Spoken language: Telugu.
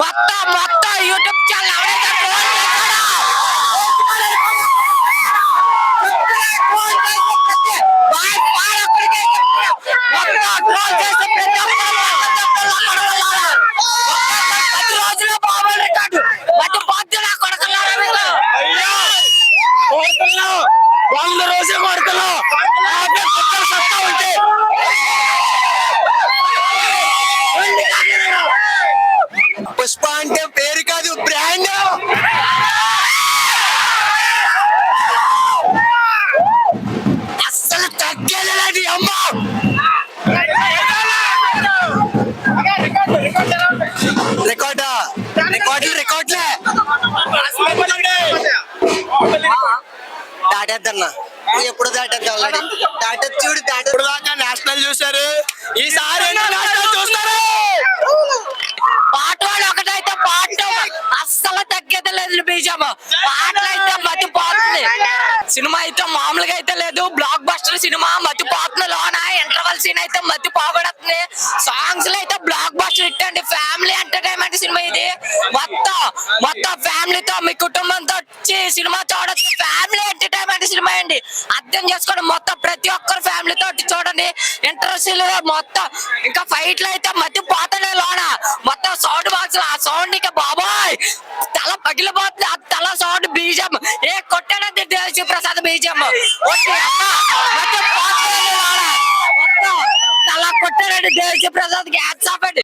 మొత్తం మొత్తం యూట్యూబ్ ఛానల్ ఎవరైతే ట్రోల్ చేశాడో మొత్తం ట్రోల్ చేసే ప్రతి ఒక్కరు 10 రోజుల్లో బాబుల్ రికార్డు మధ్య పొద్దున కొడకలారా మీకు కొడుతున్నావు 100 రోజులు కొడుతున్నావు సత్తా ఉంటే పుష్ప అంటే పేరు కాదు బ్రాండ్. అస్సలు తగ్గేది అమ్మ. రికార్డా రికార్డులే దాటేద్దన్నా ఎప్పుడు దాటేద్దాం ఆల్రెడీ దాటొచ్చు చూడు ఇప్పుడు దాకా నేషనల్ చూసారు ఈసారి నేషనల్ చూస్తారు. పాట వాడు ఒకటైతే పాట అస్సలు తగ్గేది లేదు బీజం పాటలు అయితే మతిపోతుంది. సినిమా అయితే మామూలుగా అయితే లేదు బ్లాక్ బస్టర్ సినిమా మతిపోతుంది. లోన ఇంటర్వల్ సీన్ అయితే మతి పోగొడుతుంది. సాంగ్స్ లో అయితే బ్లాక్ బస్టర్ హిట్ అండి. ఫ్యామిలీ ఎంటర్టైన్మెంట్ సినిమా ఇది. మొత్తం ఫ్యామిలీతో మీ కుటుంబంతో వచ్చి సినిమా చూడొచ్చు. ఫ్యామిలీ ఎంటర్టైన్మెంట్ సినిమా అండి. అర్థం చేసుకోండి మొత్తం ప్రతి ఒక్కరు ఫ్యామిలీతో చూడండి. ఇంటర్వ్యూలు మొత్తం ఇంకా ఫైట్లు అయితే మతి పోతాడే లోన మొత్తం సౌండ్ బాక్స్ ఆ సౌండ్ ఇంకా బాబాయ్ తల పగిలిపోతుంది. ఆ తల సౌండ్ బీజం ఏ కొట్టాడంటే దేవశ్రీ ప్రసాద్ బీజం మొత్తం తల కొట్టాడండి దేవశ్రీ ప్రసాద్ కి హ్యాట్స్ ఆఫ్ అండి.